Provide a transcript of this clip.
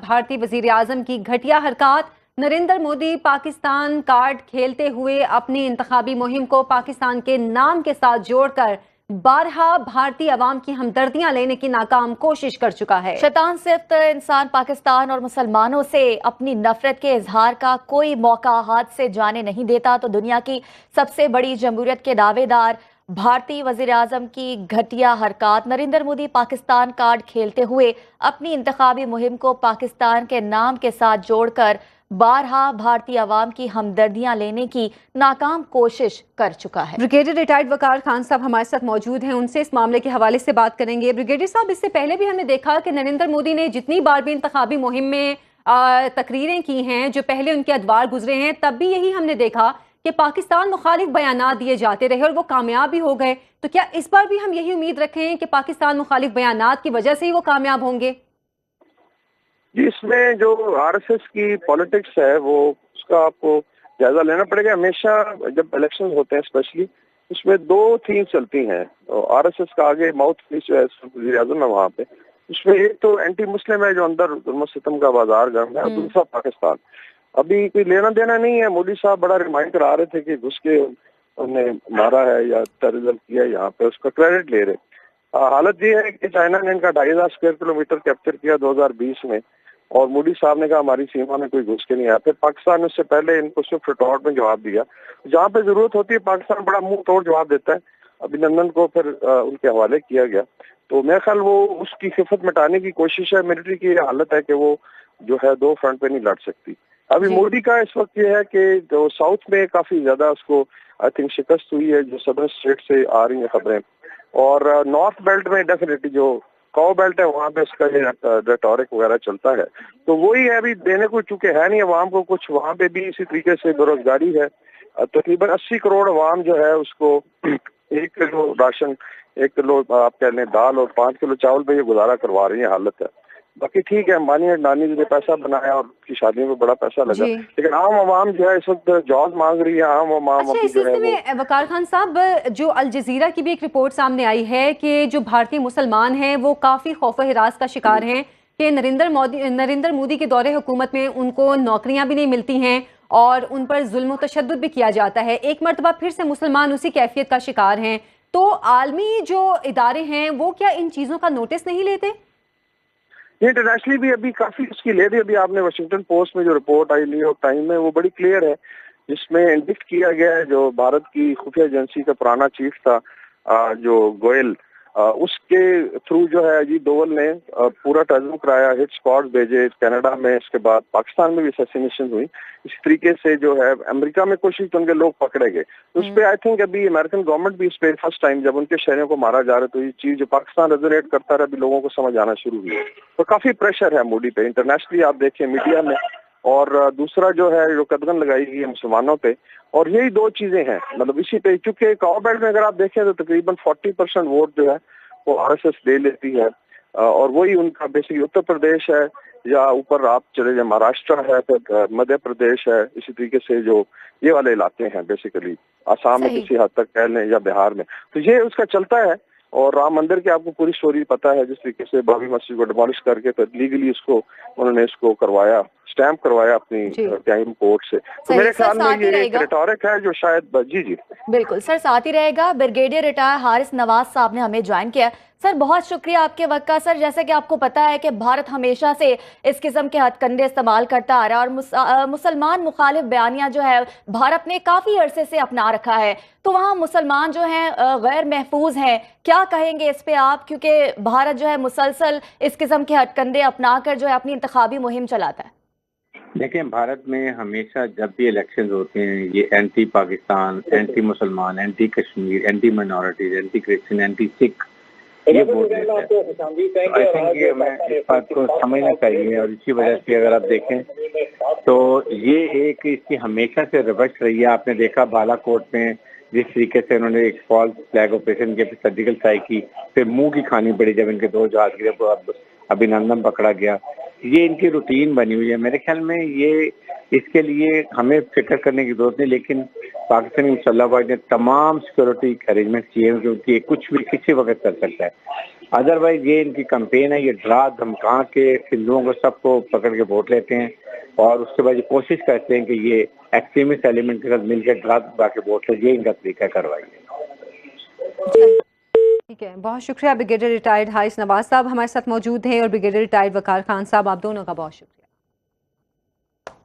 भारतीय वजीर आजम की घटिया हरकत। नरेंद्र मोदी पाकिस्तान कार्ड खेलते हुए अपनी इंतखाबी मुहिम को पाकिस्तान के नाम के साथ जोड़कर बारहा भारतीय अवाम की हमदर्दियां लेने की नाकाम कोशिश कर चुका है। शैतान सिर्फ इंसान पाकिस्तान और मुसलमानों से अपनी नफरत के इजहार का कोई मौका हाथ से जाने नहीं देता तो दुनिया की सबसे बड़ी जमहूरियत के दावेदार भारतीय वजीर आजम की घटिया हरकत। नरेंद्र मोदी पाकिस्तान कार्ड खेलते हुए अपनी इंतखाबी मुहिम को पाकिस्तान के नाम के साथ जोड़कर बारहा भारतीय अवाम की हमदर्दियां लेने की नाकाम कोशिश कर चुका है। ब्रिगेडियर रिटायर्ड वकार खान साहब हमारे साथ मौजूद हैं, उनसे इस मामले के हवाले से बात करेंगे। ब्रिगेडियर साहब, इससे पहले भी हमने देखा कि नरेंद्र मोदी ने जितनी बार भी इंतखाबी मुहिम में तकरीरें की हैं, जो पहले उनके अदवार गुजरे हैं, तब भी यही हमने देखा कि पाकिस्तान मुखालिफ बयानात दिए जाते रहे और वो कामयाब भी हो गए। तो क्या इस बार भी हम यही उम्मीद रखें कि पाकिस्तान मुखालिफ बयानात की वजह से ही वो कामयाब होंगे? जी, इसमें जो आरएसएस की पॉलिटिक्स है वो उसका आपको जायजा लेना पड़ेगा। हमेशा जब इलेक्शन होते हैं स्पेशली, उसमें दो थीम चलती हैं। तो आरएसएस का आगे माउथ पीस जो है वज़ीर आज़म है वहाँ पे, उसमें एक तो एंटी मुस्लिम है जो अंदर जुल्म सितम का बाजार गर्म है, और दूसरा पाकिस्तान। अभी कोई लेना देना नहीं है। मोदी साहब बड़ा रिमाइंड करा रहे थे कि घुस के उन्होंने मारा है या टेररिज्म किया, यहाँ पे उसका क्रेडिट ले रहे। हालत ये है कि चाइना ने इनका 2500 स्क्वायर किलोमीटर कैप्चर किया 2020 में, और मोदी साहब ने कहा हमारी सीमा में कोई घुस के नहीं आया। फिर पाकिस्तान ने उससे पहले इनको सिर्फ रिटॉर्ट में जवाब दिया। जहाँ पे जरूरत होती है पाकिस्तान बड़ा मुंह तोड़ जवाब देता है। अभिनंदन को फिर उनके हवाले किया गया। तो मेरा ख्याल वो उसकी खिफत मिटाने की कोशिश है। मिलिट्री की हालत है कि वो जो है दो फ्रंट पे नहीं लड़ सकती। अभी मोदी का इस वक्त ये है कि जो साउथ में काफी ज्यादा उसको आई थिंक शिकस्त हुई है, जो सदर्न स्टेट से आ रही है खबरें, और नॉर्थ बेल्ट में डेफिनेटली जो काउ बेल्ट है वहाँ पे उसका ये रेटोरिक वगैरह चलता है। तो वही है, अभी देने को चूंकि है नहीं अवाम को कुछ। वहाँ पे भी इसी तरीके से बेरोजगारी है। तकरीबन 80 करोड़ अवाम जो है उसको 1 किलो राशन, 1 किलो आप कह लें दाल और 5 किलो चावल पे ये गुजारा करवा रही है। हालत है। बाकी ठीक है, मानिए नानी ने पैसा बनाया और उसकी शादी में बड़ा पैसा लगा, लेकिन आम आवाम जो है इस वक्त जॉब मांग रही है। आम आवाम अच्छा, इस सिलसिले में वकार खान साहब, जो अल जजीरा की भी एक रिपोर्ट सामने आई है कि जो भारतीय मुसलमान हैं वो काफी खौफ हिरास का शिकार हैं कि नरेंद्र मोदी के दौरे हुकूमत में उनको नौकरियां भी नहीं मिलती हैं और उन पर जुल्म तशद्दुद भी किया जाता है। एक मरतबा फिर से मुसलमान उसी कैफियत का शिकार हैं। तो आलमी जो इदारे हैं वो क्या इन चीजों का नोटिस नहीं लेते? इंटरनेशनली भी अभी काफी उसकी ले रही। अभी आपने वाशिंगटन पोस्ट में जो रिपोर्ट आई, न्यूयॉर्क टाइम में, वो बड़ी क्लियर है, जिसमें इंडिक्ट किया गया है जो भारत की खुफिया एजेंसी का पुराना चीफ था जो गोयल, उसके थ्रू जो है अजीत डोवल ने पूरा तर्जुमा कराया, हिट स्क्वाड भेजे कनाडा में, इसके बाद पाकिस्तान में भी असैसिनेशन हुई। इस तरीके से जो है अमेरिका में कोशिश तो उनके लोग पकड़े गए। तो उस पर आई थिंक अभी अमेरिकन गवर्नमेंट भी इस पर फर्स्ट टाइम जब उनके शहरों को मारा जा रहा है, तो ये चीज जो पाकिस्तान रेजोनेट करता रहा, अभी लोगों को समझ आना शुरू हुई। तो काफी प्रेशर है मोदी पे इंटरनेशनली, आप देखें मीडिया में, और दूसरा जो है जो कदगन लगाई गई है मुसलमानों पे। और यही दो चीजें हैं, मतलब इसी पे, चूंकि काउ बेल्ट में अगर आप देखें तो तकरीबन 40% वोट जो है वो आरएसएस ले लेती है, और वही उनका बेसिकली उत्तर प्रदेश है, या ऊपर आप चले जाए महाराष्ट्र है, फिर मध्य प्रदेश है, इसी तरीके से जो ये वाले इलाके हैं बेसिकली आसाम में किसी हद तक कह लें, या बिहार में। तो ये उसका चलता है। और राम मंदिर की आपको पूरी स्टोरी पता है, जिस तरीके से बाबरी मस्जिद को डिमोलिश करके फिर लीगली उसको उन्होंने इसको करवाया, स्टैंप करवाया अपनी टाइम कोर्ट से। तो मेरे ख्याल में ये एक रेटोरिक है जो शायद जी बिल्कुल सर साथ ही रहेगा। ब्रिगेडियर रिटायर हारिस नवाज साहब ने हमें ज्वाइन किया। सर बहुत शुक्रिया आपके वक्त का। सर जैसे कि आपको पता है कि भारत हमेशा से इस किस्म के हथकंडे इस्तेमाल करता आ रहा है और मुसलमान मुखालिफ बयानिया जो है भारत ने काफी अरसे से अपना रखा है, तो वहाँ मुसलमान जो हैं गैर महफूज हैं। क्या कहेंगे इस पे आप, क्योंकि भारत जो है मुसलसल इस किस्म के हथकंडे अपना कर जो है अपनी इंतखाबी मुहिम चलाता है? देखें, भारत में हमेशा जब भी इलेक्शन होते हैं ये एंटी पाकिस्तान, एंटी मुसलमान, anti Kashmir, anti minorities, anti Christian, anti Sikh ये वोट देते हैं। आई थिंक ये हमें इस बात को समझना चाहिए, और इसी वजह से अगर आप देखें तो ये एक इसकी हमेशा से रवश रही है। आपने देखा बालाकोट में जिस तरीके से उन्होंने एक फॉल्स फ्लैग ऑपरेशन के, सर्जिकल स्ट्राइक की, फिर मुंह की खानी पड़ी जब इनके 2 जहाज गिरे, अभिनंदन पकड़ा गया। ये इनकी रूटीन बनी हुई है। मेरे ख्याल में ये इसके लिए हमें फिक्र करने की जरूरत नहीं, लेकिन पाकिस्तानी मुसल्लह फौज ने तमाम सिक्योरिटी अरेंजमेंट किए हैं क्योंकि कुछ भी किसी वक्त कर सकता है। अदरवाइज ये इनकी कैंपेन है, ये डरा धमका के हिंदुओं को सबको पकड़ के वोट लेते हैं और उसके बाद ये कोशिश करते हैं कि ये एक्सट्रीमिस्ट एलिमेंट के साथ मिलकर डरा धमका के वोट ले। ये इनका तरीका कार्रवाई है। ठीक है, बहुत शुक्रिया। ब्रिगेडियर रिटायर्ड हारिस नवाज साहब हमारे साथ मौजूद हैं और ब्रिगेडियर रिटायर्ड वकार खान साहब, आप दोनों का बहुत शुक्रिया।